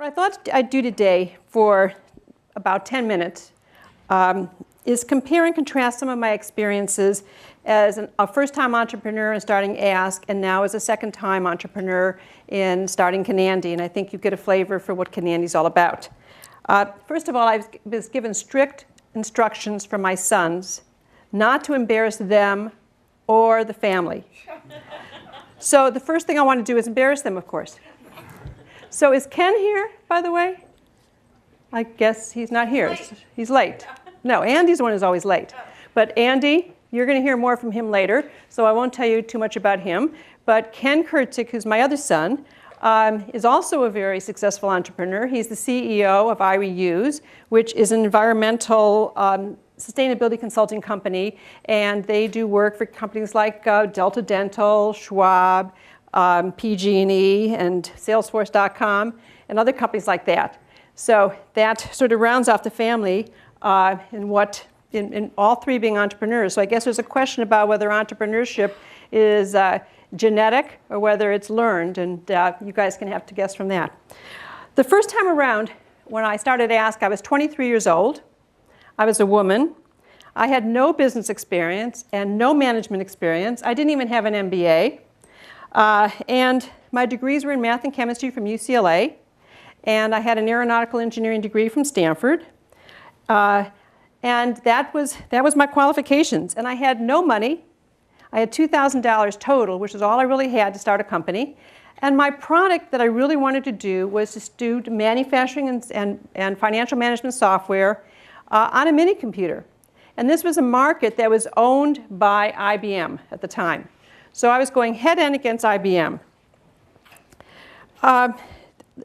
What I thought I'd do today for about 10 minutes is compare and contrast some of my experiences as a first-time entrepreneur in starting Ask, and now as a second-time entrepreneur in starting Kenandy. And I think you get a flavor for what Kenandy's all about. First of all, I was given strict instructions from my sons not to embarrass them or the family. So the first thing I want to do is embarrass them, of course. So is Ken here, by the way? I guess he's not here. He's late. No, Andy's the one who's always late. But Andy, you're going to hear more from him later, so I won't tell you too much about him. But Ken Kurtzig, who's my other son, is also a very successful entrepreneur. He's the CEO of iReuse, which is an environmental sustainability consulting company, and they do work for companies like Delta Dental, Schwab, PG&E, and Salesforce.com, and other companies like that. So that sort of rounds off the family in all three being entrepreneurs. So I guess there's a question about whether entrepreneurship is genetic or whether it's learned, and you guys can have to guess from that. The first time around, when I started Ask, I was 23 years old. I was a woman. I had no business experience and no management experience. I didn't even have an MBA. And my degrees were in math and chemistry from UCLA. And I had an aeronautical engineering degree from Stanford. And that was my qualifications. And I had no money. I had $2,000 total, which is all I really had to start a company. And my product that I really wanted to do was to do manufacturing and financial management software on a mini computer. And this was a market that was owned by IBM at the time. So I was going head-on against IBM.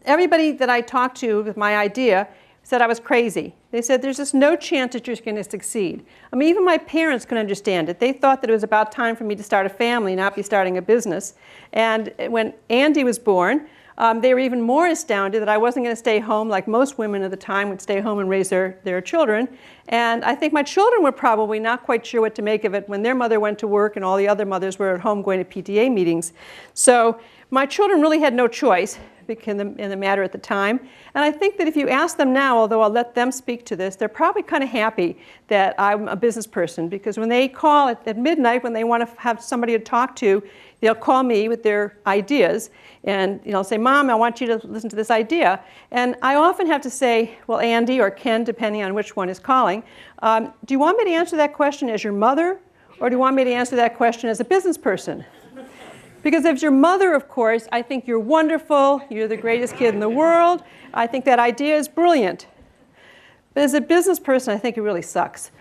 Everybody that I talked to with my idea said I was crazy. They said, there's just no chance that you're going to succeed. I mean, even my parents couldn't understand it. They thought that it was about time for me to start a family, not be starting a business. And when Andy was born, they were even more astounded that I wasn't going to stay home like most women at the time would stay home and raise their children. And I think my children were probably not quite sure what to make of it when their mother went to work and all the other mothers were at home going to PTA meetings. So my children really had no choice in the matter at the time. And I think that if you ask them now, although I'll let them speak to this, they're probably kind of happy that I'm a business person, because when they call at midnight, when they want to have somebody to talk to, they'll call me with their ideas and say, Mom, I want you to listen to this idea. And I often have to say, well, Andy or Ken, depending on which one is calling, do you want me to answer that question as your mother, or do you want me to answer that question as a business person? Because if your mother, of course, I think you're wonderful, you're the greatest kid in the world, I think that idea is brilliant. But as a business person, I think it really sucks.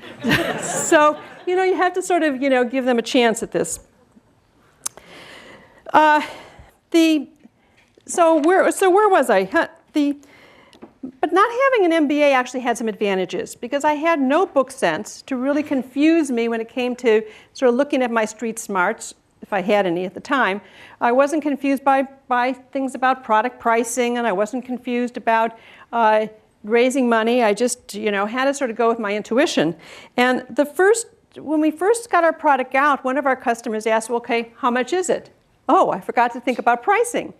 So, you have to sort of, give them a chance at this. So where was I? But not having an MBA actually had some advantages, because I had no book sense to really confuse me when it came to sort of looking at my street smarts, if I had any at the time. I wasn't confused by things about product pricing, and I wasn't confused about raising money. I just had to sort of go with my intuition. And when we first got our product out, one of our customers asked, well, okay, how much is it? Oh, I forgot to think about pricing.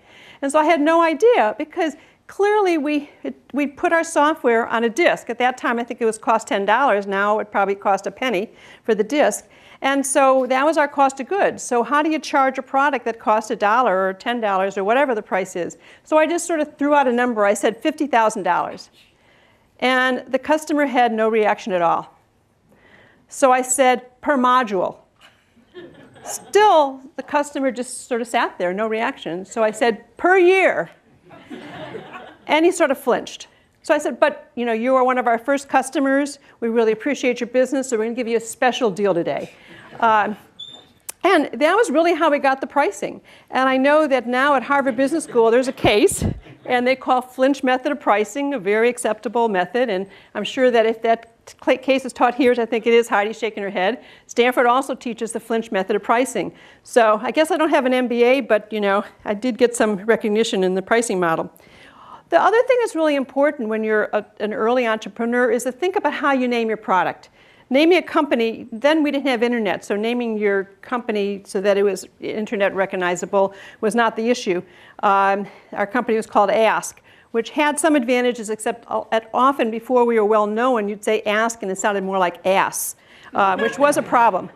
And so I had no idea, because clearly we put our software on a disk. At that time, I think it was cost $10. Now it probably cost a penny for the disk. And so that was our cost of goods. So how do you charge a product that costs $1 or $10 or whatever the price is? So I just sort of threw out a number. I said $50,000. And the customer had no reaction at all. So I said, per module. Still, the customer just sort of sat there, no reaction. So I said, per year. And he sort of flinched. So I said, but you are one of our first customers. We really appreciate your business, so we're going to give you a special deal today. And that was really how we got the pricing. And I know that now at Harvard Business School, there's a case, and they call flinch method of pricing a very acceptable method. And I'm sure that if that case is taught here, as I think it is, Heidi's shaking her head, Stanford also teaches the flinch method of pricing. So I guess I don't have an MBA, but I did get some recognition in the pricing model. The other thing that's really important when you're an early entrepreneur is to think about how you name your product. Naming a company, then we didn't have internet, so naming your company so that it was internet recognizable was not the issue. Our company was called Ask, which had some advantages, except often before we were well known, you'd say ask and it sounded more like ass, which was a problem.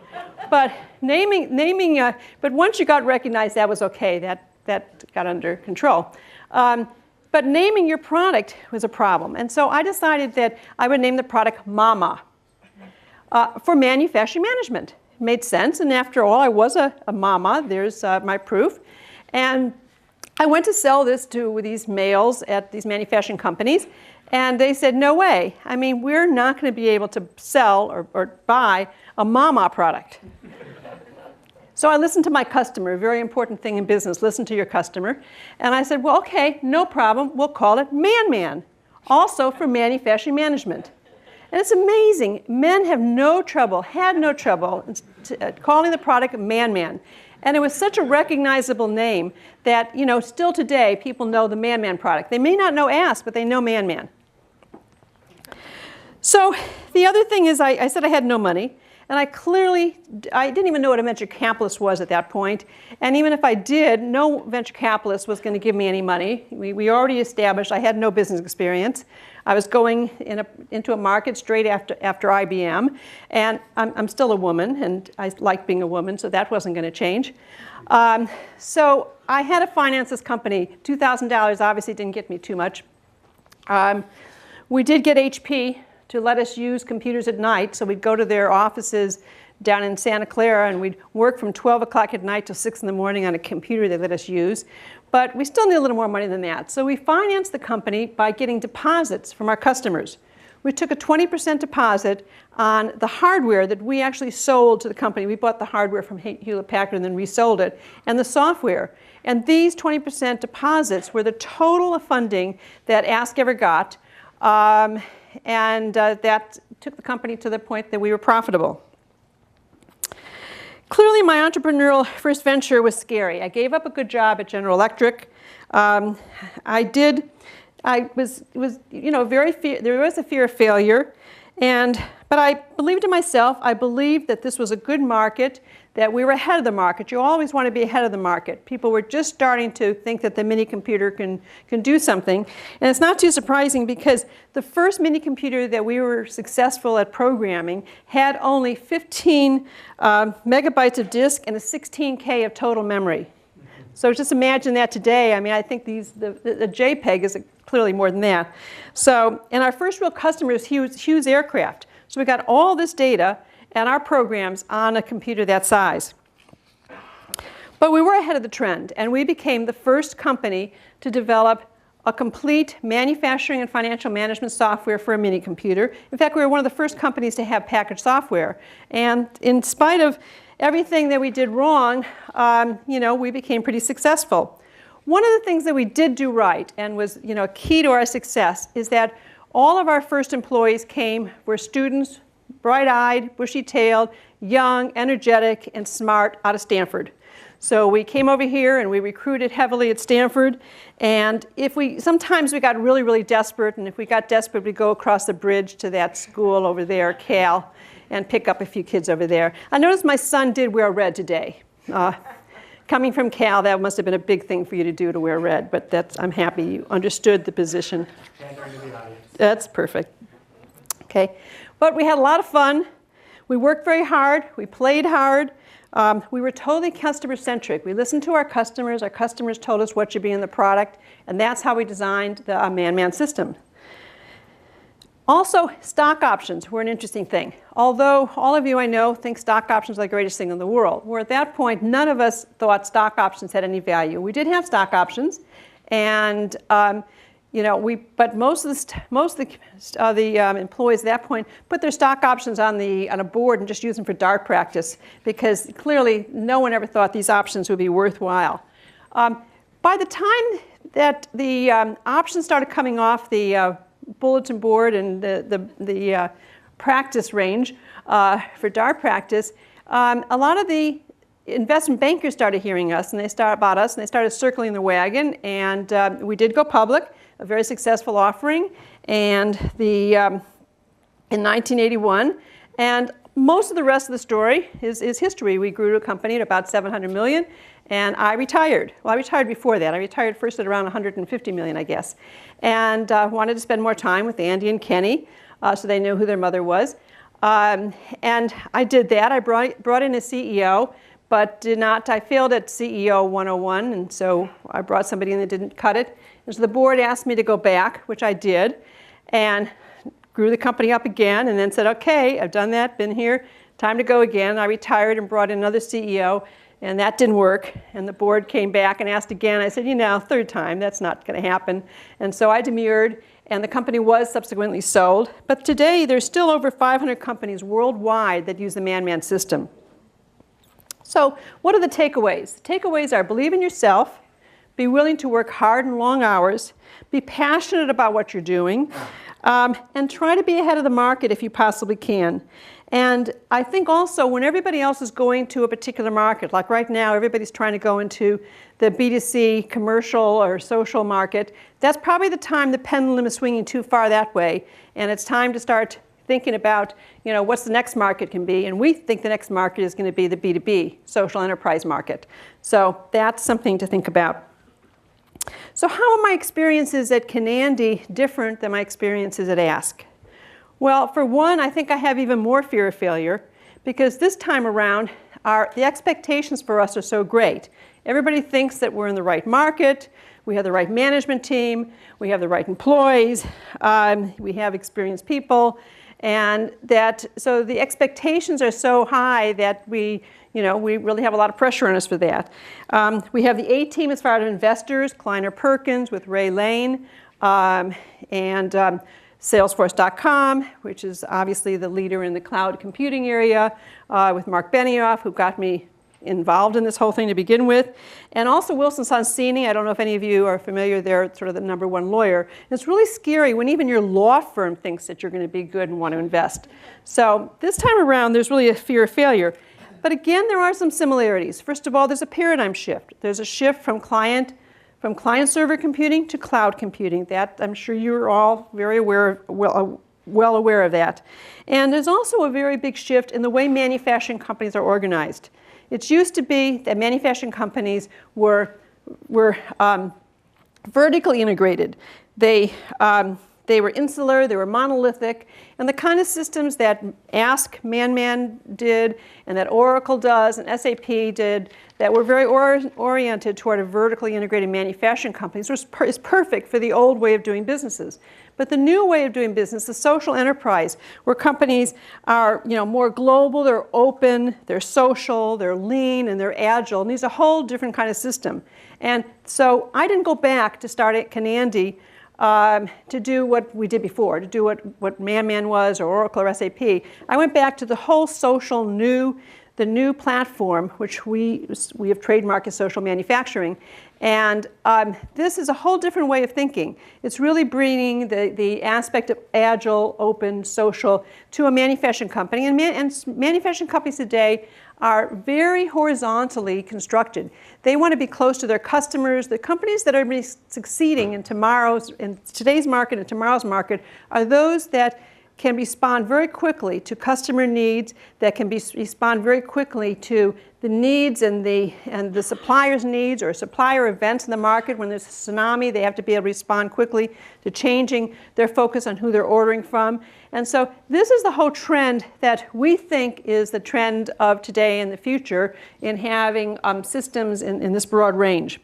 But but once you got recognized, that was okay. That got under control. But naming your product was a problem. And so I decided that I would name the product Mama for manufacturing management. It made sense. And after all, I was a mama. There's my proof. And I went to sell this to these males at these manufacturing companies. And they said, no way. I mean, we're not going to be able to sell or buy a Mama product. So I listened to my customer, a very important thing in business, listen to your customer. And I said, well, okay, no problem. We'll call it Man-Man, also for manufacturing management. And it's amazing. Men have had no trouble calling the product Man-Man. And it was such a recognizable name that, still today, people know the Man-Man product. They may not know Ask, but they know Man-Man. So the other thing is I said I had no money. And I didn't even know what a venture capitalist was at that point. And even if I did, no venture capitalist was going to give me any money. We already established I had no business experience. I was going into a market straight after IBM. And I'm still a woman, and I like being a woman, so that wasn't going to change. So I had to finance this company. $2,000 obviously didn't get me too much. We did get HP to let us use computers at night. So we'd go to their offices down in Santa Clara, and we'd work from 12 o'clock at night till 6 in the morning on a computer they let us use. But we still need a little more money than that. So we financed the company by getting deposits from our customers. We took a 20% deposit on the hardware that we actually sold to the company. We bought the hardware from Hewlett-Packard and then resold it, and the software. And these 20% deposits were the total of funding that Ask ever got. And that took the company to the point that we were profitable. Clearly, my entrepreneurial first venture was scary. I gave up a good job at General Electric. There was a fear of failure, but I believed in myself. I believed that this was a good market, that we were ahead of the market. You always want to be ahead of the market. People were just starting to think that the mini computer can do something. And it's not too surprising because the first mini computer that we were successful at programming had only 15 megabytes of disk and a 16K of total memory. So just imagine that today. I mean, I think the JPEG is clearly more than that. So, and our first real customer is Hughes Aircraft. So we got all this data and our programs on a computer that size. But we were ahead of the trend, and we became the first company to develop a complete manufacturing and financial management software for a mini computer. In fact, we were one of the first companies to have packaged software. And in spite of everything that we did wrong, we became pretty successful. One of the things that we did do right and was key to our success is that all of our first employees were students, bright-eyed, bushy-tailed, young, energetic, and smart out of Stanford. So we came over here and we recruited heavily at Stanford. And sometimes we got really, really desperate. And if we got desperate, we'd go across the bridge to that school over there, Cal, and pick up a few kids over there. I noticed my son did wear red today. Coming from Cal, that must have been a big thing for you to do, to wear red. But I'm happy you understood the position. That's perfect. Okay. But we had a lot of fun. We worked very hard. We played hard. We were totally customer-centric. We listened to our customers. Our customers told us what should be in the product. And that's how we designed the Man-Man system. Also, stock options were an interesting thing. Although all of you I know think stock options are the greatest thing in the world, where at that point, none of us thought stock options had any value. We did have stock options. And but most of the employees at that point put their stock options on a board and just use them for dart practice, because clearly no one ever thought these options would be worthwhile. By the time that the options started coming off the bulletin board and the practice range for dart practice, a lot of the investment bankers started hearing us, and they started circling the wagon, and we did go public. A very successful offering, and in 1981, and most of the rest of the story is history. We grew to a company at about 700 million, and I retired. Well, I retired before that. I retired first at around 150 million, I guess, and wanted to spend more time with Andy and Kenny, so they knew who their mother was. And I did that. I brought in a CEO, but I failed at CEO 101, and so I brought somebody in that didn't cut it. And so the board asked me to go back, which I did, and grew the company up again, and then said, okay, I've done that, been here, time to go again. I retired and brought in another CEO, and that didn't work. And the board came back and asked again. I said, third time, that's not going to happen. And so I demurred, and the company was subsequently sold. But today, there's still over 500 companies worldwide that use the man-man system. So what are the takeaways? The takeaways are believe in yourself, be willing to work hard and long hours, be passionate about what you're doing, and try to be ahead of the market if you possibly can. And I think also when everybody else is going to a particular market, like right now everybody's trying to go into the B2C commercial or social market, that's probably the time the pendulum is swinging too far that way, and it's time to start thinking about what's the next market can be. And we think the next market is going to be the B2B, social enterprise market. So that's something to think about. So how are my experiences at Kenandy different than my experiences at Ask? Well, for one, I think I have even more fear of failure, because this time around, the expectations for us are so great. Everybody thinks that we're in the right market, we have the right management team, we have the right employees, we have experienced people, and so the expectations are so high that we really have a lot of pressure on us for that. We have the A team as far as investors, Kleiner Perkins with Ray Lane, and Salesforce.com, which is obviously the leader in the cloud computing area, with Mark Benioff, who got me involved in this whole thing to begin with. And also Wilson Sonsini. I don't know if any of you are familiar. They're sort of the #1 lawyer. And it's really scary when even your law firm thinks that you're going to be good and want to invest. So this time around, there's really a fear of failure. But again, there are some similarities. First of all, there's a paradigm shift. There's a shift from client-server computing to cloud computing. That I'm sure you're all very aware, well aware of that. And there's also a very big shift in the way manufacturing companies are organized. It used to be that manufacturing companies were vertically integrated. They were insular, they were monolithic, and the kind of systems that Ask Man did, and that Oracle does, and SAP did, that were very oriented toward a vertically integrated manufacturing companies is perfect for the old way of doing businesses. But the new way of doing business, the social enterprise, where companies are more global, they're open, they're social, they're lean, and they're agile, and these are a whole different kind of system. And so I didn't go back to start at Kenandy to do what we did before, to do what Man was, or Oracle, or SAP. I went back to the whole social the new platform, which we have trademarked as social manufacturing. And this is a whole different way of thinking. It's really bringing the aspect of agile, open, social to a manufacturing company. And manufacturing companies today are very horizontally constructed. They want to be close to their customers. The companies that are really succeeding in today's market and tomorrow's market are those that can respond very quickly to customer needs, that can respond very quickly to the needs and the supplier's needs, or supplier events in the market. When there's a tsunami, they have to be able to respond quickly to changing their focus on who they're ordering from. And so this is the whole trend that we think is the trend of today and the future in having systems in this broad range.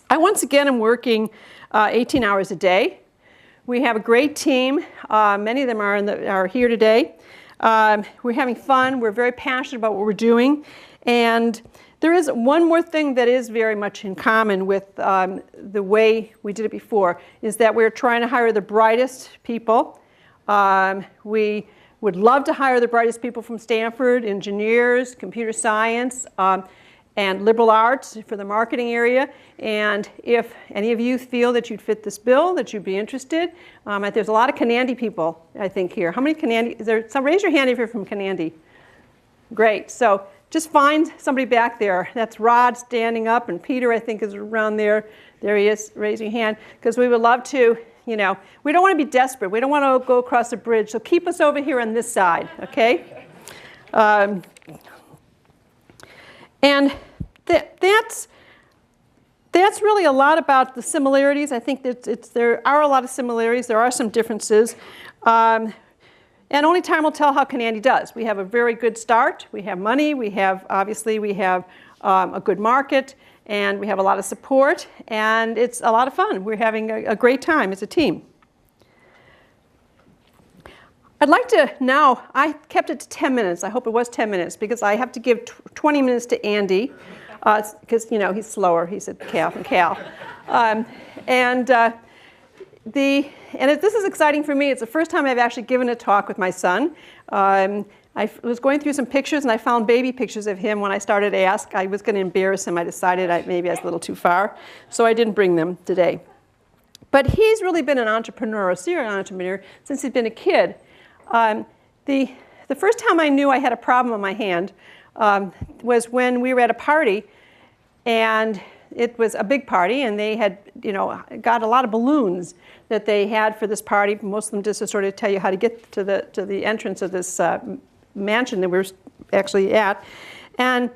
I once again am working 18 hours a day. We have a great team. Many of them are here today. We're having fun. We're very passionate about what we're doing. And there is one more thing that is very much in common with the way we did it before, is that we're trying to hire the brightest people. We would love to hire the brightest people from Stanford, engineers, computer science, and liberal arts for the marketing area. And if any of you feel that you'd fit this bill, that you'd be interested, there's a lot of Kenandy people, I think, here. How many Kenandy? Is there some? Raise your hand if you're from Kenandy. Great. So just find somebody back there. That's Rod standing up, and Peter, I think, is around there. There he is. Raise your hand, because we would love to. We don't want to be desperate. We don't want to go across the bridge. So keep us over here on this side, okay? And that's really a lot about the similarities. I think that there are a lot of similarities. There are some differences. And only time will tell how Kenandy does. We have a very good start. We have money. Obviously, we have a good market. And we have a lot of support. And it's a lot of fun. We're having a great time as a team. I'd like to now, I kept it to 10 minutes. I hope it was 10 minutes because I have to give 20 minutes to Andy because, you know, he's slower. He's at Cal and Cal. This is exciting for me. It's the first time I've actually given a talk with my son. I was going through some pictures and I found baby pictures of him when I started to ask. I was going to embarrass him. I decided maybe I was a little too far, so I didn't bring them today. But he's really been an entrepreneur, a serial entrepreneur, since he's been a kid. The first time I knew I had a problem on my hand was when we were at a party, and it was a big party, and they had, you know, got a lot of balloons that they had for this party. Most of them just to sort of tell you how to get to the entrance of this mansion that we were actually at. And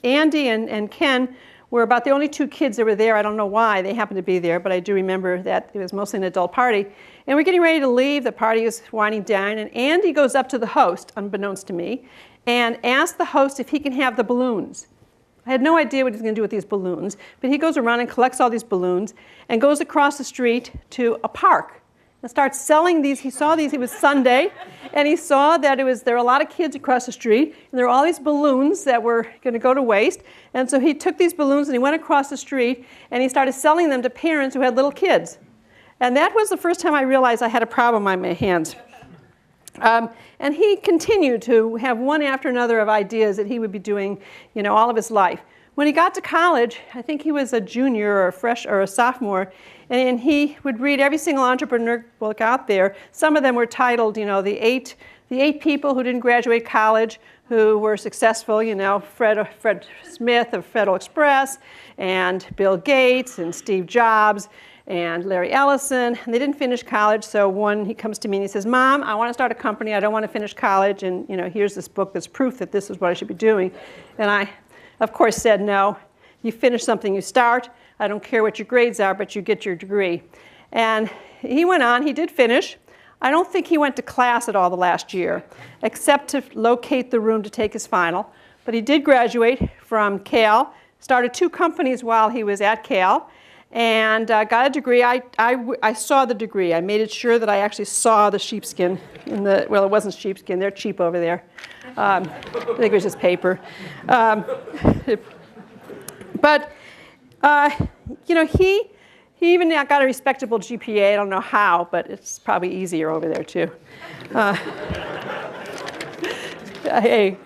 Andy and Ken were about the only two kids that were there. I don't know why they happened to be there, but I do remember that it was mostly an adult party. And we're getting ready to leave. The party is winding down, and Andy goes up to the host, unbeknownst to me, and asks the host if he can have the balloons. I had no idea what he was going to do with these balloons, but he goes around and collects all these balloons and goes across the street to a park and starts selling these. He saw these, it was Sunday, and he saw that there were a lot of kids across the street, and there were all these balloons that were going to go to waste. And so he took these balloons and he went across the street and he started selling them to parents who had little kids. And that was the first time I realized I had a problem on my hands. And he continued to have one after another of ideas that he would be doing, you know, all of his life. When he got to college, I think he was a junior or a sophomore, and he would read every single entrepreneur book out there. Some of them were titled, you know, the eight people who didn't graduate college who were successful, you know, Fred Smith of Federal Express, and Bill Gates, and Steve Jobs, and Larry Ellison. And they didn't finish college, so he comes to me and he says, "Mom, I want to start a company. I don't want to finish college, and, you know, here's this book that's proof that this is what I should be doing." And I, of course, said, "No, you finish something you start. I don't care what your grades are, but you get your degree." And he went on. He did finish. I don't think he went to class at all the last year, except to locate the room to take his final. But he did graduate from Cal, started 2 companies while he was at Cal, and got a degree. I saw the degree. I made it sure that I actually saw the sheepskin well, it wasn't sheepskin. They're cheap over there. I think it was just paper. But, you know, he even got a respectable GPA. I don't know how, but it's probably easier over there, too. Hey,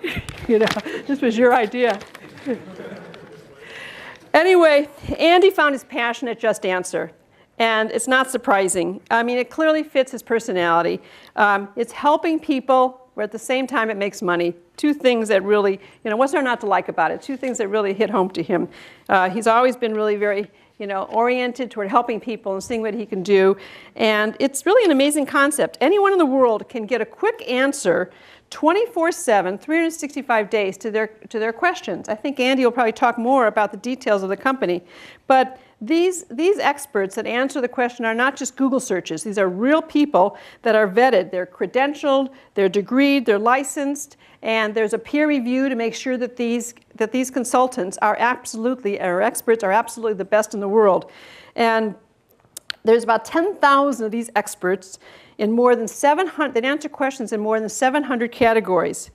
you know, this was your idea. Anyway, Andy found his passion at JustAnswer, and it's not surprising. I mean, it clearly fits his personality. It's helping people, where at the same time it makes money. 2 things that really, you know, what's there not to like about it? 2 things that really hit home to him. He's always been really very, you know, oriented toward helping people and seeing what he can do. And it's really an amazing concept. Anyone in the world can get a quick answer 24/7, 365 days to their questions. I think Andy will probably talk more about the details of the company. But these experts that answer the question are not just Google searches. These are real people that are vetted. They're credentialed, they're degreed, they're licensed, and there's a peer review to make sure that these consultants are experts are absolutely the best in the world. And there's about 10,000 of these experts in more than 700, that answer questions in more than 700 categories.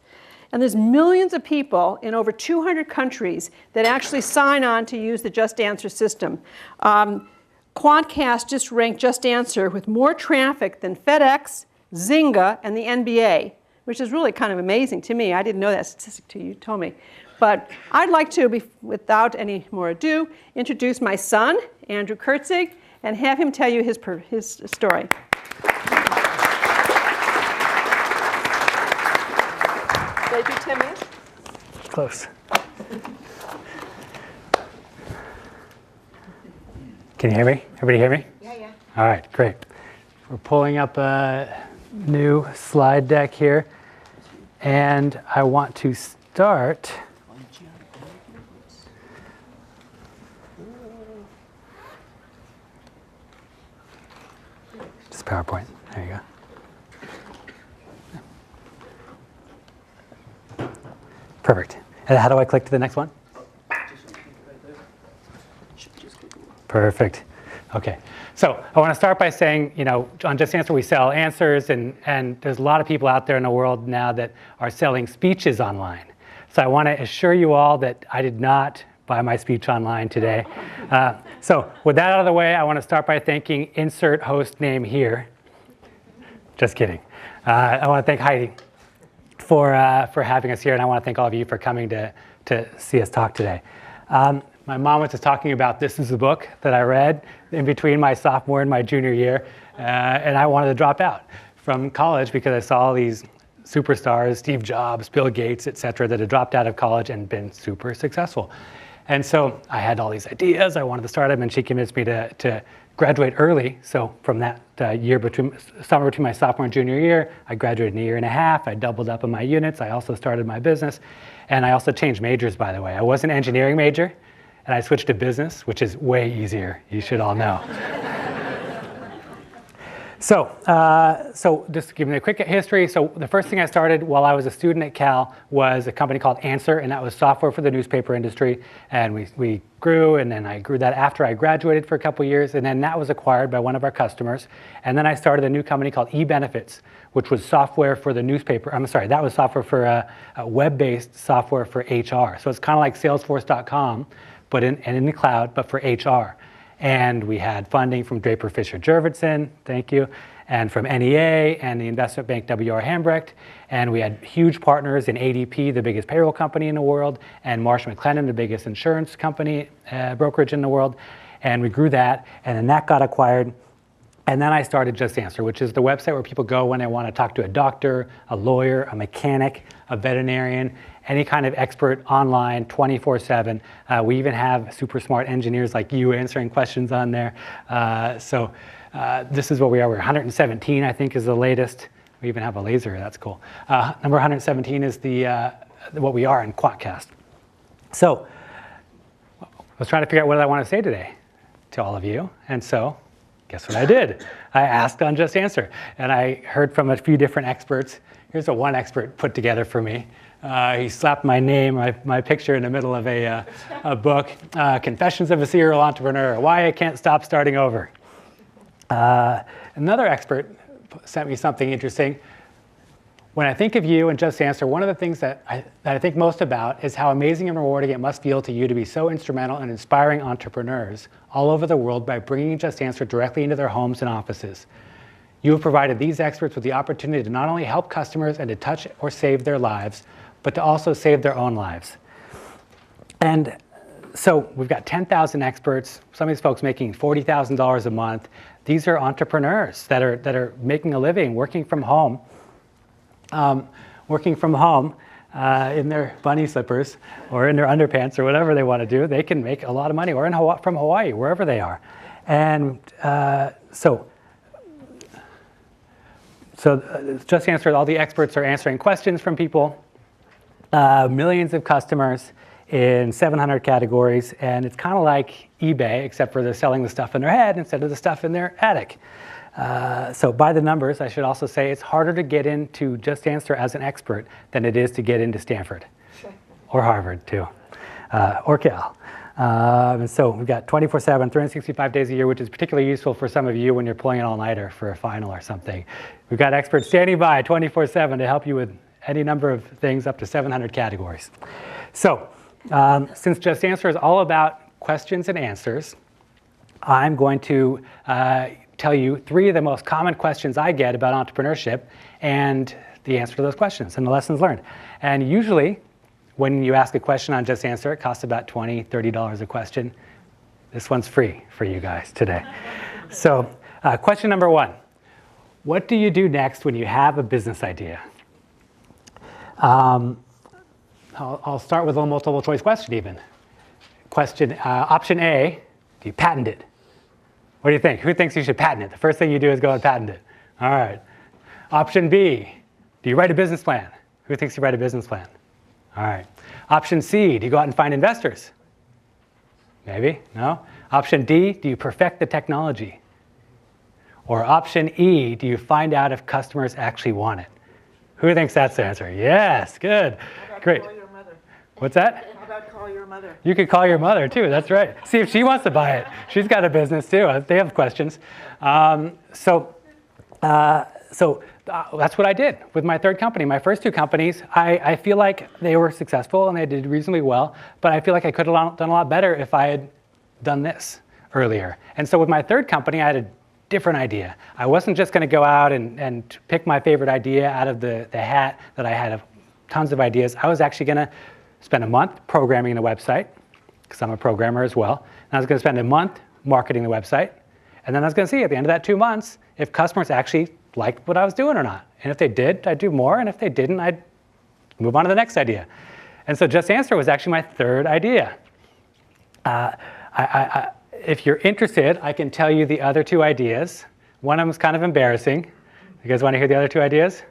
And there's millions of people in over 200 countries that actually sign on to use the JustAnswer system. Quantcast just ranked JustAnswer with more traffic than FedEx, Zynga, and the NBA, which is really kind of amazing to me. I didn't know that statistic till you told me. But I'd like to, without any more ado, introduce my son, Andrew Kurtzig, and have him tell you his story. Did I do 10 minutes? Close. Can you hear me? Everybody hear me? Yeah. All right, great. We're pulling up a new slide deck here. And I want to start. Just PowerPoint. There you go. Perfect. And how do I click to the next one? Perfect. Okay. So I want to start by saying, on JustAnswer we sell answers, and there's a lot of people out there in the world now that are selling speeches online. So I want to assure you all that I did not buy my speech online today. So with that out of the way, I want to start by thanking insert host name here. Just kidding. I want to thank Heidi for having us here, and I want to thank all of you for coming to see us talk today. My mom was just talking about This Is a Book that I read in between my sophomore and my junior year, and I wanted to drop out from college because I saw all these superstars, Steve Jobs, Bill Gates, et cetera, that had dropped out of college and been super successful. And so I had all these ideas. I wanted to start them, and she convinced me to graduate early. So from that summer between my sophomore and junior year, I graduated in a year and a half. I doubled up on my units. I also started my business. And I also changed majors, by the way. I was an engineering major, and I switched to business, which is way easier. You should all know. So just to give you a quick history. So the first thing I started while I was a student at Cal was a company called Answer, and that was software for the newspaper industry. And we grew, and then I grew that after I graduated for a couple years, and then that was acquired by one of our customers. And then I started a new company called eBenefits, which was software for the newspaper. I'm sorry, that was software for a web-based software for HR. So it's kind of like Salesforce.com, but in the cloud, but for HR. And we had funding from Draper Fisher Jurvetson, thank you, and from NEA and the investment bank W.R. Hambrecht. And we had huge partners in ADP, the biggest payroll company in the world, and Marsh McLennan, the biggest insurance company, brokerage in the world. And we grew that, and then that got acquired. And then I started JustAnswer, which is the website where people go when they want to talk to a doctor, a lawyer, a mechanic, a veterinarian, any kind of expert online 24/7. We even have super smart engineers like you answering questions on there. This is what we are. We're 117, I think, is the latest. We even have a laser. That's cool. Number 117 is what we are in Quantcast. So I was trying to figure out what did I want to say today to all of you. And so guess what I did? I asked on JustAnswer, and I heard from a few different experts. Here's what one expert put together for me. He slapped my name, my picture in the middle of a book, Confessions of a Serial Entrepreneur, Why I Can't Stop Starting Over. Another expert sent me something interesting. When I think of you and JustAnswer, one of the things that I think most about is how amazing and rewarding it must feel to you to be so instrumental in inspiring entrepreneurs all over the world by bringing JustAnswer directly into their homes and offices. You have provided these experts with the opportunity to not only help customers and to touch or save their lives, but to also save their own lives. And so we've got 10,000 experts, some of these folks making $40,000 a month. These are entrepreneurs that are making a living, working from home in their bunny slippers or in their underpants or whatever they want to do. They can make a lot of money, or from Hawaii, wherever they are. And so JustAnswer, all the experts are answering questions from people, millions of customers in 700 categories, and it's kind of like eBay, except for they're selling the stuff in their head instead of the stuff in their attic. So by the numbers, I should also say it's harder to get into JustAnswer as an expert than it is to get into Stanford, or Harvard too, or Cal. And so we've got 24/7, 365 days a year, which is particularly useful for some of you when you're pulling an all-nighter for a final or something. We've got experts standing by 24/7 to help you with any number of things up to 700 categories. So since JustAnswer is all about questions and answers, I'm going to tell you 3 of the most common questions I get about entrepreneurship and the answer to those questions and the lessons learned. And usually, when you ask a question on JustAnswer, it costs about $20, $30 a question. This one's free for you guys today. So question number 1, what do you do next when you have a business idea? I'll start with a multiple choice question even. Option A, do you patent it? What do you think? Who thinks you should patent it? The first thing you do is go and patent it. All right. Option B, do you write a business plan? Who thinks you write a business plan? All right. Option C, do you go out and find investors? Maybe, no? Option D, do you perfect the technology? Or option E, do you find out if customers actually want it? Who thinks that's the answer? Yes, good, great. Call your mother. What's that? How about call your mother? You could call your mother too, that's right. See if she wants to buy it. She's got a business too, they have questions. So that's what I did with my third company. My first two companies, I feel like they were successful and they did reasonably well, but I feel like I could have done a lot better if I had done this earlier. And so with my third company, I had a different idea. I wasn't just going to go out and pick my favorite idea out of the hat that I had of tons of ideas. I was actually going to spend a month programming the website, because I'm a programmer as well. And I was going to spend a month marketing the website. And then I was going to see at the end of that 2 months if customers actually liked what I was doing or not. And if they did, I'd do more. And if they didn't, I'd move on to the next idea. And so JustAnswer was actually my third idea. If you're interested, I can tell you the other two ideas. One of them is kind of embarrassing. You guys want to hear the other two ideas?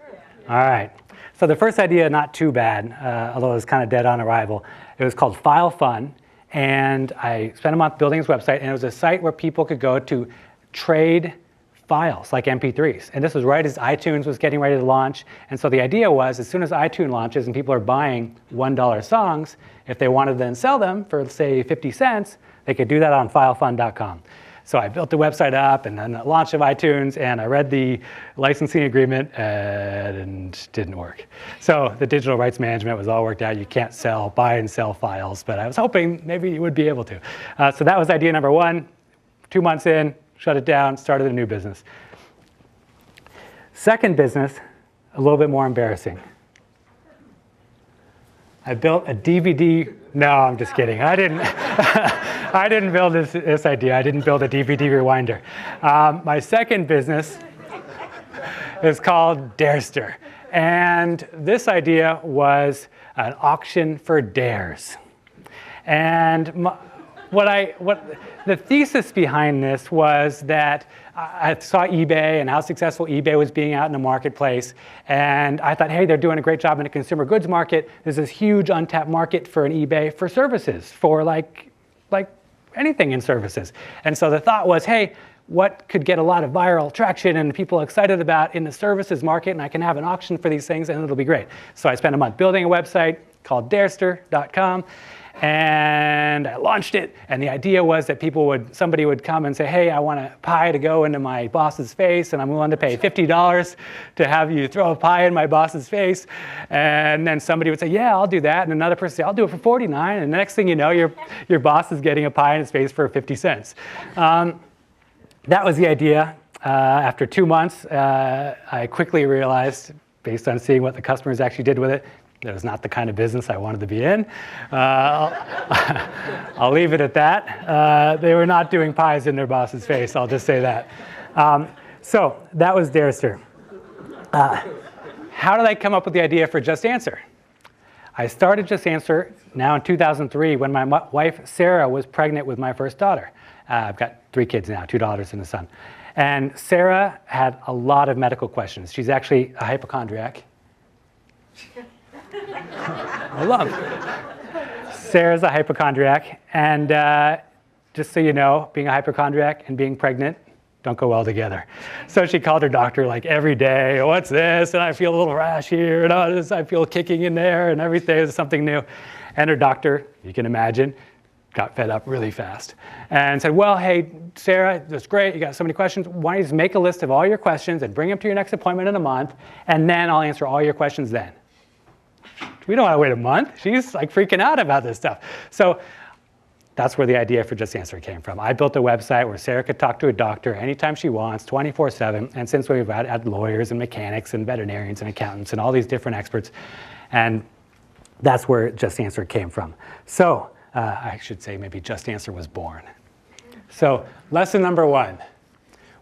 All right. So the first idea, not too bad, although it was kind of dead on arrival. It was called File Fun. And I spent a month building this website. And it was a site where people could go to trade files like MP3s. And this was right as iTunes was getting ready to launch. And so the idea was, as soon as iTunes launches and people are buying $1 songs, if they wanted to then sell them for, say, 50 cents, they could do that on filefun.com. So I built the website up and then the launch of iTunes, and I read the licensing agreement and it didn't work. So the digital rights management was all worked out. You can't buy and sell files, but I was hoping maybe you would be able to. So that was idea number one. 2 months in, shut it down, started a new business. Second business, a little bit more embarrassing. I built a DVD. No, I'm just kidding. I didn't. I didn't build this idea. I didn't build a DVD rewinder. My second business is called Darester, and this idea was an auction for dares. And the thesis behind this was that I saw eBay and how successful eBay was being out in the marketplace. And I thought, hey, they're doing a great job in the consumer goods market. There's this huge untapped market for an eBay for services, for like anything in services. And so the thought was, hey, what could get a lot of viral traction and people excited about in the services market, and I can have an auction for these things and it'll be great. So I spent a month building a website called darester.com. And I launched it, and the idea was that somebody would come and say, hey, I want a pie to go into my boss's face, and I'm willing to pay $50 to have you throw a pie in my boss's face. And then somebody would say, yeah, I'll do that. And another person would say, I'll do it for $49. And the next thing you know, your boss is getting a pie in his face for 50 cents. That was the idea. After 2 months, I quickly realized, based on seeing what the customers actually did with it, it was not the kind of business I wanted to be in. I'll leave it at that. They were not doing pies in their boss's face, I'll just say that. So that was Darester. How did I come up with the idea for JustAnswer? I started JustAnswer now in 2003 when my wife, Sarah, was pregnant with my first daughter. I've got 3 kids now, 2 daughters and a son. And Sarah had a lot of medical questions. She's actually a hypochondriac. I love it. Sarah's a hypochondriac, and just so you know, being a hypochondriac and being pregnant don't go well together. So she called her doctor like every day, what's this? And I feel a little rash here, and I feel kicking in there, and every day is something new. And her doctor, you can imagine, got fed up really fast and said, well, hey, Sarah, that's great. You got so many questions. Why don't you just make a list of all your questions and bring them to your next appointment in a month, and then I'll answer all your questions then. We don't want to wait a month. She's like freaking out about this stuff. So that's where the idea for JustAnswer came from. I built a website where Sarah could talk to a doctor anytime she wants, 24/7. And since we've had lawyers and mechanics and veterinarians and accountants and all these different experts, and that's where JustAnswer came from. So I should say maybe JustAnswer was born. So lesson number 1.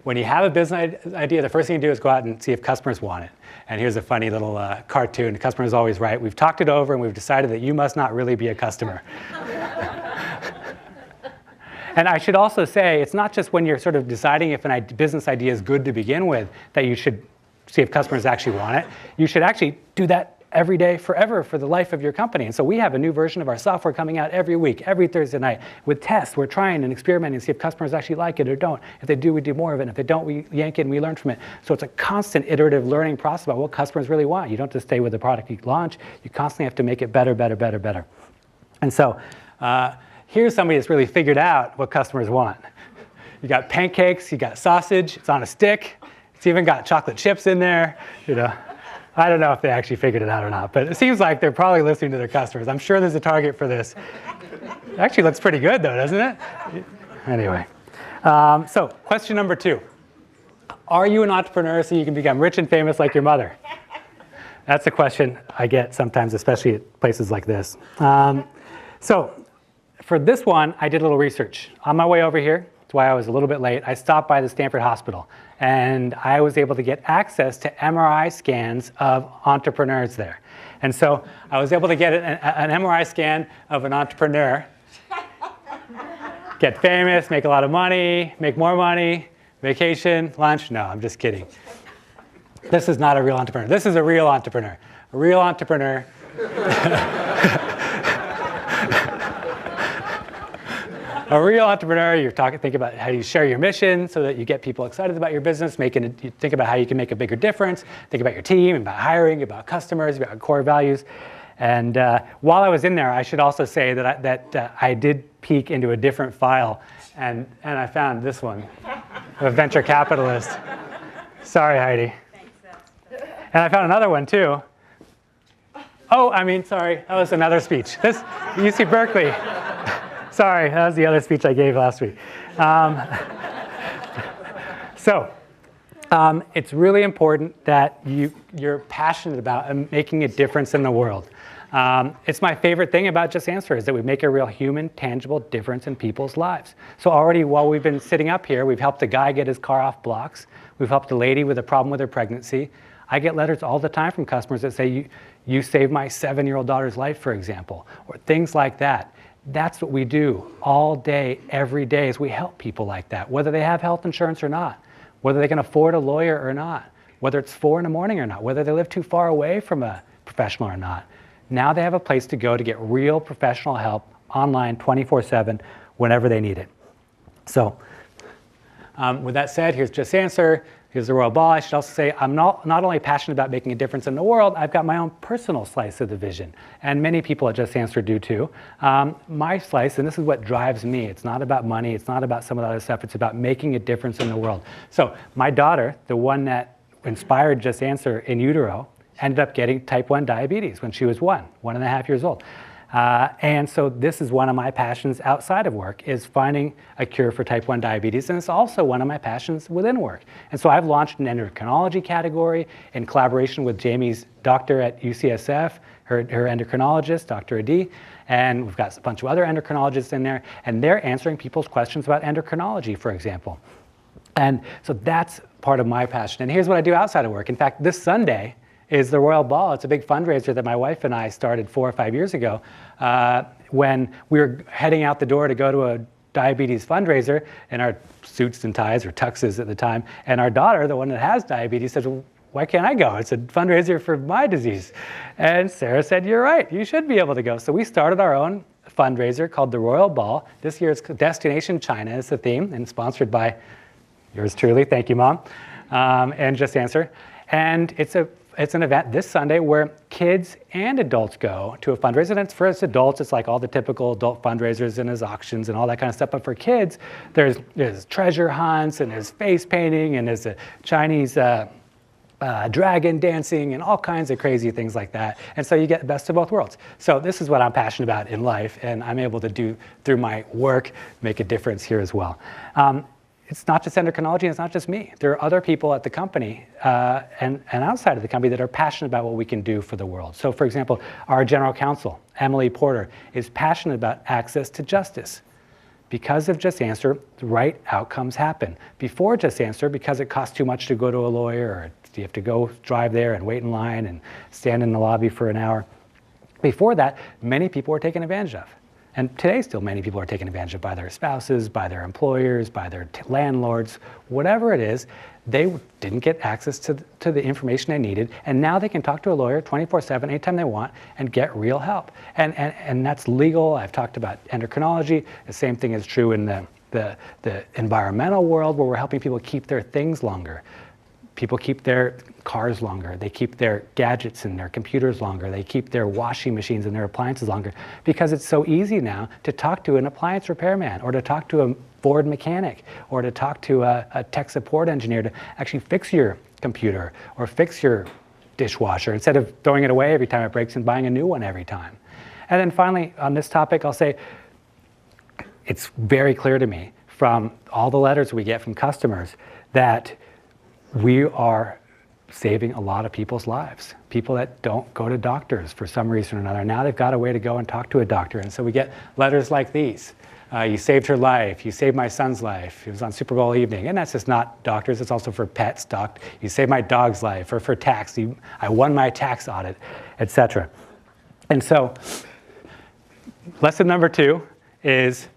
When you have a business idea, the first thing you do is go out and see if customers want it. And here's a funny little cartoon. The customer is always right. We've talked it over, and we've decided that you must not really be a customer. And I should also say, it's not just when you're sort of deciding if a business idea is good to begin with that you should see if customers actually want it. You should actually do that every day forever for the life of your company. And so we have a new version of our software coming out every week, every Thursday night with tests. We're trying and experimenting to see if customers actually like it or don't. If they do, we do more of it. And if they don't, we yank it and we learn from it. So it's a constant iterative learning process about what customers really want. You don't just stay with the product you launch. You constantly have to make it better, better, better, better. And so here's somebody that's really figured out what customers want. You got pancakes, you got sausage, it's on a stick. It's even got chocolate chips in there, you know. I don't know if they actually figured it out or not, but it seems like they're probably listening to their customers. I'm sure there's a target for this. It actually looks pretty good though, doesn't it? Anyway, so question number 2. Are you an entrepreneur so you can become rich and famous like your mother? That's a question I get sometimes, especially at places like this. So for this one, I did a little research. On my way over here, that's why I was a little bit late, I stopped by the Stanford Hospital. And I was able to get access to MRI scans of entrepreneurs there. And so I was able to get an MRI scan of an entrepreneur, get famous, make a lot of money, make more money, vacation, lunch. No, I'm just kidding. This is not a real entrepreneur. This is a real entrepreneur. A real entrepreneur. A real entrepreneur, think about how you share your mission so that you get people excited about your business, you think about how you can make a bigger difference, think about your team, about hiring, about customers, about core values. And while I was in there, I should also say that I did peek into a different file, and I found this one, a venture capitalist. Sorry, Heidi. Thanks. And I found another one, too. Sorry, that was another speech. This, UC Berkeley. Sorry, that was the other speech I gave last week. It's really important that you're passionate about making a difference in the world. It's my favorite thing about JustAnswer is that we make a real human, tangible difference in people's lives. So already while we've been sitting up here, we've helped a guy get his car off blocks. We've helped a lady with a problem with her pregnancy. I get letters all the time from customers that say, you saved my 7-year-old daughter's life, for example, or things like that. That's what we do all day, every day, is we help people like that, whether they have health insurance or not, whether they can afford a lawyer or not, whether it's 4 in the morning or not, whether they live too far away from a professional or not. Now they have a place to go to get real professional help online 24/7 whenever they need it. So with that said, here's JustAnswer. Here's the Royal Ball. I should also say I'm not only passionate about making a difference in the world, I've got my own personal slice of the vision. And many people at JustAnswer do too. My slice, and this is what drives me, it's not about money, it's not about some of the other stuff, it's about making a difference in the world. So my daughter, the one that inspired JustAnswer in utero, ended up getting type 1 diabetes when she was 1.5 years old. And so this is one of my passions outside of work, is finding a cure for type 1 diabetes. And it's also one of my passions within work. And so I've launched an endocrinology category in collaboration with Jamie's doctor at UCSF, her endocrinologist, Dr. Adi. And we've got a bunch of other endocrinologists in there. And they're answering people's questions about endocrinology, for example. And so that's part of my passion. And here's what I do outside of work. In fact, this Sunday is the Royal Ball. It's a big fundraiser that my wife and I started 4 or 5 years ago when we were heading out the door to go to a diabetes fundraiser in our suits and ties, or tuxes at the time. And our daughter, the one that has diabetes, said, well, why can't I go? It's a fundraiser for my disease. And Sarah said, you're right, you should be able to go. So we started our own fundraiser called the Royal Ball. This year it's Destination China is the theme, and sponsored by yours truly, thank you, Mom, and JustAnswer. And it's an event this Sunday where kids and adults go to a fundraiser. And for us adults, it's like all the typical adult fundraisers and there's auctions and all that kind of stuff. But for kids, there's treasure hunts and there's face painting and there's a Chinese dragon dancing and all kinds of crazy things like that. And so you get the best of both worlds. So this is what I'm passionate about in life, and I'm able to do, through my work, make a difference here as well. It's not just endocrinology, and it's not just me. There are other people at the company and outside of the company that are passionate about what we can do for the world. So for example, our general counsel, Emily Porter, is passionate about access to justice. Because of JustAnswer, the right outcomes happen. Before JustAnswer, because it costs too much to go to a lawyer, or you have to go drive there and wait in line and stand in the lobby for an hour. Before that, many people were taken advantage of. And today still many people are taken advantage of by their spouses, by their employers, by their landlords, whatever it is. They didn't get access to the information they needed, and now they can talk to a lawyer 24/7 anytime they want and get real help. And that's legal. I've talked about endocrinology. The same thing is true in the environmental world, where we're helping people keep their things longer. People keep their cars longer. They keep their gadgets and their computers longer. They keep their washing machines and their appliances longer, because it's so easy now to talk to an appliance repairman, or to talk to a Ford mechanic, or to talk to a tech support engineer to actually fix your computer or fix your dishwasher, instead of throwing it away every time it breaks and buying a new one every time. And then finally, on this topic, I'll say it's very clear to me from all the letters we get from customers that we are saving a lot of people's lives. People that don't go to doctors for some reason or another. Now they've got a way to go and talk to a doctor. And so we get letters like these. You saved her life. You saved my son's life. It was on Super Bowl evening. And that's just not doctors. It's also for pets. You saved my dog's life. Or for tax. I won my tax audit, etc. And so lesson number 2 is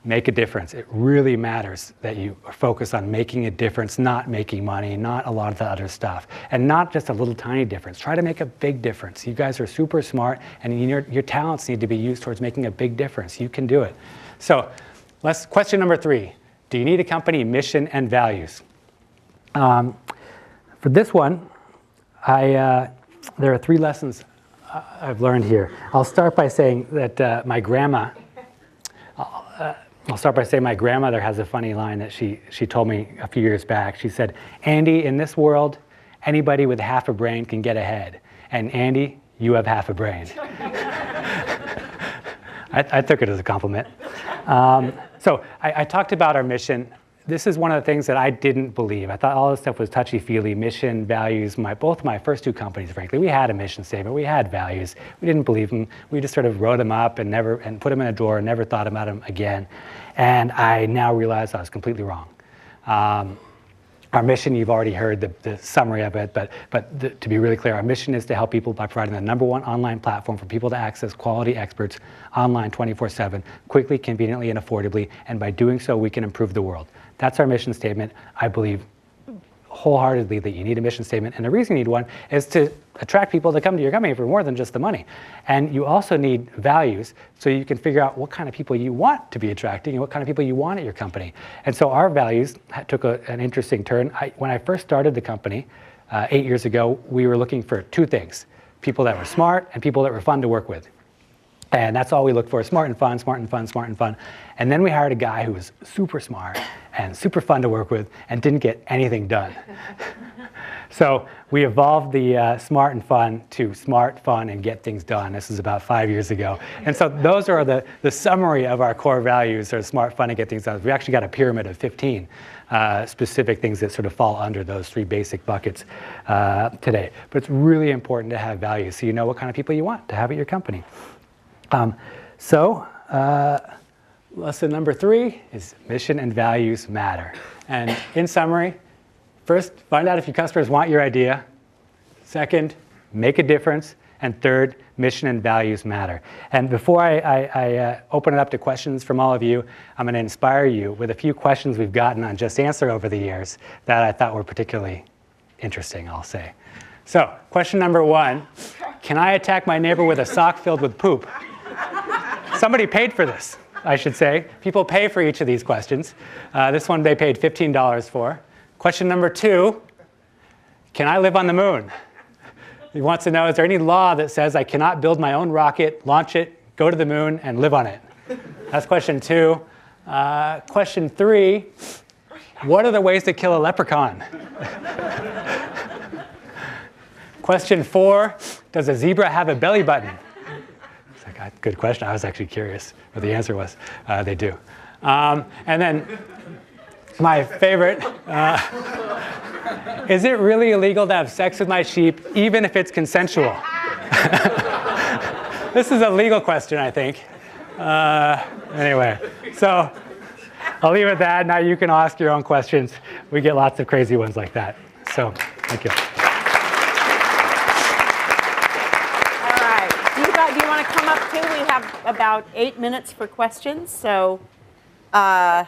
make a difference. It really matters that you focus on making a difference, not making money, not a lot of the other stuff, and not just a little tiny difference. Try to make a big difference. You guys are super smart, and your talents need to be used towards making a big difference. You can do it. So question number 3. Do you need a company mission and values? For this one, there are 3 lessons I've learned here. I'll start by saying that my grandmother has a funny line that she told me a few years back. She said, "Andy, in this world, anybody with half a brain can get ahead. And Andy, you have half a brain." I took it as a compliment. So I talked about our mission. This is one of the things that I didn't believe. I thought all this stuff was touchy-feely, mission, values. Both my first 2 companies, frankly, we had a mission statement. We had values. We didn't believe them. We just sort of wrote them up and put them in a drawer and never thought about them again. And I now realize I was completely wrong. Our mission, you've already heard the summary of it, but to be really clear, our mission is to help people by providing the #1 online platform for people to access quality experts online 24/7, quickly, conveniently, and affordably. And by doing so, we can improve the world. That's our mission statement. I believe wholeheartedly that you need a mission statement. And the reason you need one is to attract people to come to your company for more than just the money. And you also need values, so you can figure out what kind of people you want to be attracting and what kind of people you want at your company. And so our values took an interesting turn. When I first started the company 8 years ago, we were looking for 2 things: people that were smart and people that were fun to work with. And that's all we looked for: smart and fun, smart and fun, smart and fun. And then we hired a guy who was super smart and super fun to work with and didn't get anything done. So we evolved the smart and fun to smart, fun, and get things done. This is about 5 years ago. And so those are the summary of our core values: are smart, fun, and get things done. We actually got a pyramid of 15 specific things that sort of fall under those 3 basic buckets today. But it's really important to have values so you know what kind of people you want to have at your company. Lesson number 3 is mission and values matter. And in summary, first, find out if your customers want your idea. Second, make a difference. And third, mission and values matter. And before I open it up to questions from all of you, I'm going to inspire you with a few questions we've gotten on JustAnswer over the years that I thought were particularly interesting, I'll say. So, question number 1, can I attack my neighbor with a sock filled with poop? Somebody paid for this, I should say. People pay for each of these questions. This one they paid $15 for. Question number 2, can I live on the moon? He wants to know, is there any law that says I cannot build my own rocket, launch it, go to the moon, and live on it? That's question 2. Question 3, what are the ways to kill a leprechaun? Question 4, does a zebra have a belly button? It's like a good question. I was actually curious what the answer was. They do. And then my favorite, is it really illegal to have sex with my sheep, even if it's consensual? This is a legal question, I think. Anyway, so I'll leave it at that. Now you can ask your own questions. We get lots of crazy ones like that. So, thank you. All right. Do you want to come up too? We have about 8 minutes for questions, so Good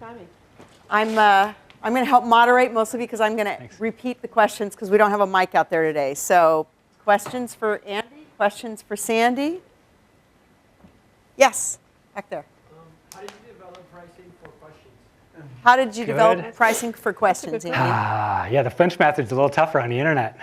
timing. I'm going to help moderate mostly because I'm going to repeat the questions because we don't have a mic out there today. So questions for Andy, questions for Sandy? Yes, back there. How did you develop pricing for questions? How did you develop Good. pricing for questions, Andy? Yeah, the French method's a little tougher on the internet.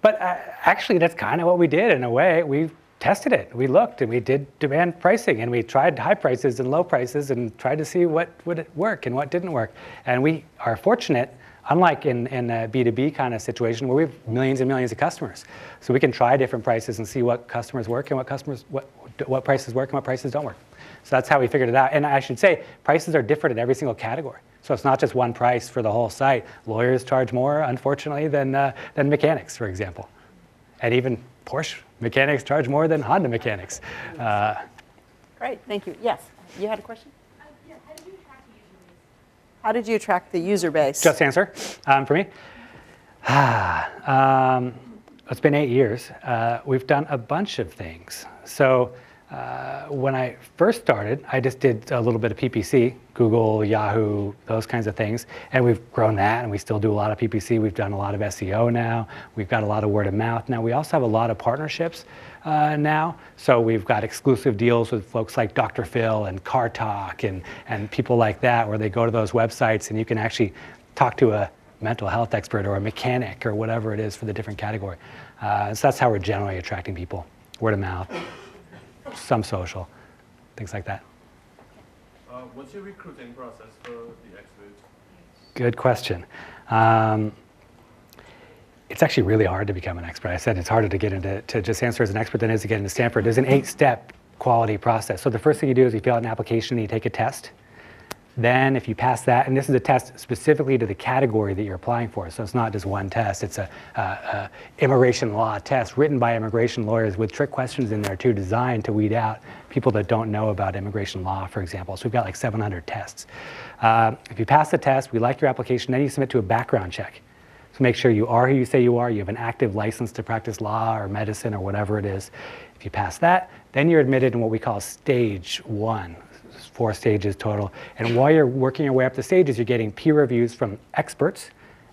But actually, that's kind of what we did in a way. We tested it. We looked and we did demand pricing and we tried high prices and low prices and tried to see what would work and what didn't work. And we are fortunate, unlike in a B2B kind of situation where we have millions and millions of customers. So we can try different prices and see what customers work and what prices work and what prices don't work. So that's how we figured it out. And I should say, prices are different in every single category. So it's not just one price for the whole site. Lawyers charge more, unfortunately, than mechanics, for example. And even Porsche mechanics charge more than Honda mechanics. Great, thank you. Yes, you had a question? Yeah, how did you attract the user base? How did you attract the user base? JustAnswer for me. It's been 8 years. We've done a bunch of things. So when I first started, I just did a little bit of PPC, Google, Yahoo, those kinds of things. And we've grown that, and we still do a lot of PPC. We've done a lot of SEO now. We've got a lot of word of mouth now. We also have a lot of partnerships now. So we've got exclusive deals with folks like Dr. Phil and Car Talk and people like that, where they go to those websites and you can actually talk to a mental health expert or a mechanic or whatever it is for the different category. So that's how we're generally attracting people, word of mouth. Some social, things like that. What's your recruiting process for the experts? Good question. It's actually really hard to become an expert. I said it's harder to get into JustAnswer as an expert than it is to get into Stanford. There's an 8-step quality process. So the first thing you do is you fill out an application and you take a test. Then if you pass that, and this is a test specifically to the category that you're applying for, so it's not just one test, it's a immigration law test written by immigration lawyers with trick questions in there too, designed to weed out people that don't know about immigration law, for example. So we've got like 700 tests. If you pass the test, we like your application, then you submit to a background check. So make sure you are who you say you are, you have an active license to practice law or medicine or whatever it is. If you pass that, then you're admitted in what we call stage 1. 4 stages total. And while you're working your way up the stages, you're getting peer reviews from experts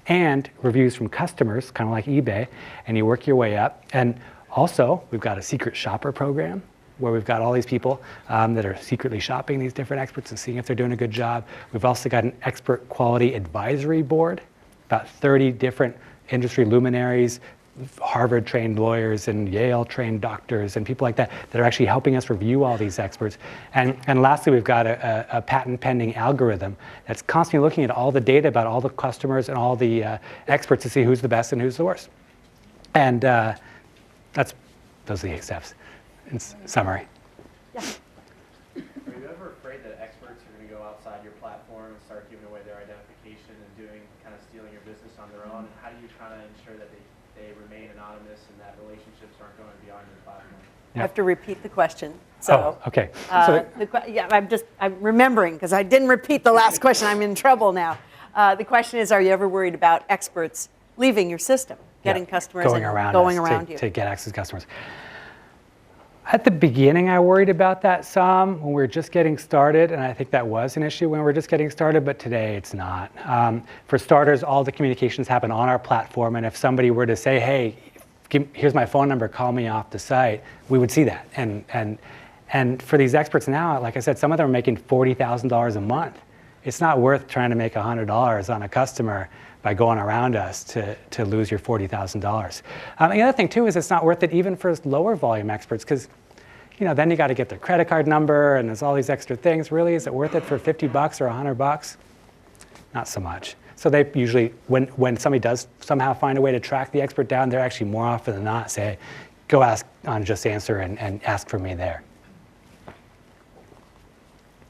and reviews from customers, kind of like eBay, and you work your way up. And also, we've got a secret shopper program where we've got all these people that are secretly shopping these different experts and seeing if they're doing a good job. We've also got an expert quality advisory board, about 30 different industry luminaries, Harvard-trained lawyers and Yale-trained doctors and people like that that are actually helping us review all these experts. And lastly, we've got a patent-pending algorithm that's constantly looking at all the data about all the customers and all the experts to see who's the best and who's the worst. And those are the 8 steps in summary. Yeah. Are you ever afraid that experts are going to go outside your platform and start giving away their identification and kind of stealing your business on their own? And how do you kind of ensure that they remain anonymous and that relationships aren't going beyond your platform? I have to repeat the question. So, okay. I'm remembering because I didn't repeat the last question. I'm in trouble now. The question is, are you ever worried about experts leaving your system, getting customers going around you? To get access to customers. At the beginning, I worried about that some when we were just getting started, and I think that was an issue when we were just getting started, but today it's not. For starters, all the communications happen on our platform, and if somebody were to say, hey, here's my phone number, call me off the site, we would see that. And for these experts now, like I said, some of them are making $40,000 a month. It's not worth trying to make $100 on a customer by going around us to lose your $40,000. The other thing too is it's not worth it even for lower volume experts because then you got to get their credit card number and there's all these extra things. Really, is it worth it for $50 or $100? Not so much. So they usually, when somebody does somehow find a way to track the expert down, they're actually more often than not say, go ask on JustAnswer and ask for me there.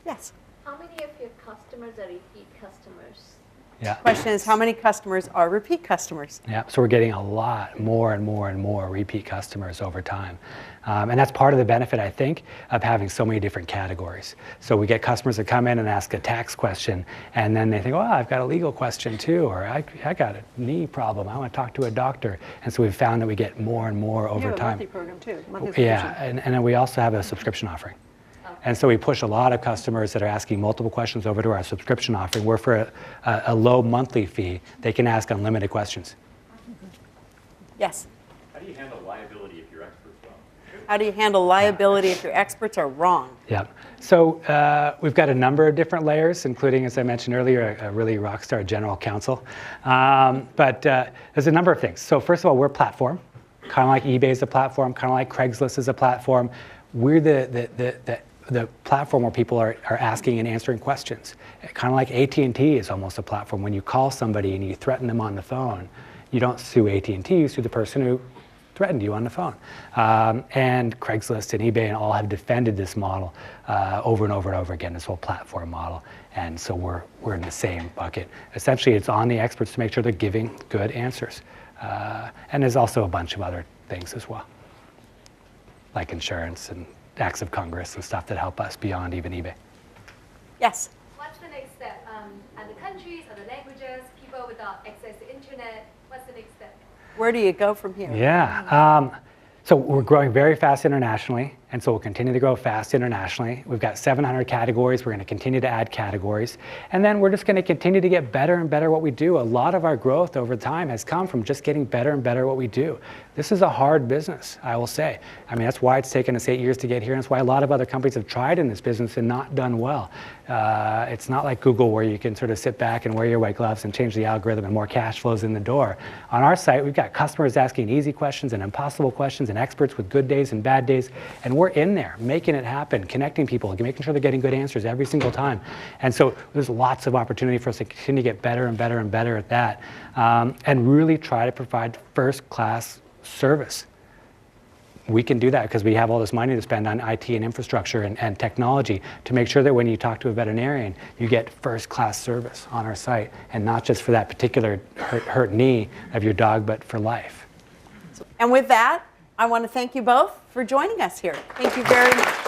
Yes. How many of your customers are repeat customers? Yeah. Question is, how many customers are repeat customers? Yeah, so we're getting a lot more and more and more repeat customers over time. And that's part of the benefit, I think, of having so many different categories. So we get customers that come in and ask a tax question, and then they think, oh, I've got a legal question too, or I got a knee problem, I want to talk to a doctor. And so we've found that we get more and more You over have a time. monthly program too. Monthly Yeah, subscription. and then we also have a subscription offering. And so we push a lot of customers that are asking multiple questions over to our subscription offering, where for a low monthly fee, they can ask unlimited questions. Yes. How do you handle liability if your experts well? How do you handle liability if your experts are wrong? Yeah. So we've got a number of different layers, including, as I mentioned earlier, a really rock star general counsel. But there's a number of things. So first of all, we're a platform, kind of like eBay is a platform, kind of like Craigslist is a platform. We're the platform where people are asking and answering questions. Kind of like AT&T is almost a platform. When you call somebody and you threaten them on the phone, you don't sue AT&T, you sue the person who threatened you on the phone. And Craigslist and eBay and all have defended this model over and over and over again, this whole platform model. And so we're in the same bucket. Essentially, it's on the experts to make sure they're giving good answers. And there's also a bunch of other things as well, like insurance and acts of Congress and stuff that help us beyond even eBay. Yes. What's the next step? Other countries, other languages, people without access to internet, what's the next step? Where do you go from here? Yeah. So we're growing very fast internationally, and so we'll continue to grow fast internationally. We've got 700 categories. We're going to continue to add categories. And then we're just going to continue to get better and better at what we do. A lot of our growth over time has come from just getting better and better at what we do. This is a hard business, I will say. I mean, that's why it's taken us 8 years to get here, and that's why a lot of other companies have tried in this business and not done well. It's not like Google where you can sort of sit back and wear your white gloves and change the algorithm and more cash flows in the door. On our site, we've got customers asking easy questions and impossible questions and experts with good days and bad days, and we're in there making it happen, connecting people, making sure they're getting good answers every single time. And so there's lots of opportunity for us to continue to get better and better and better at that, and really try to provide first-class service. We can do that because we have all this money to spend on IT and infrastructure and technology to make sure that when you talk to a veterinarian, you get first-class service on our site, and not just for that particular hurt knee of your dog, but for life. And with that, I want to thank you both for joining us here. Thank you very much.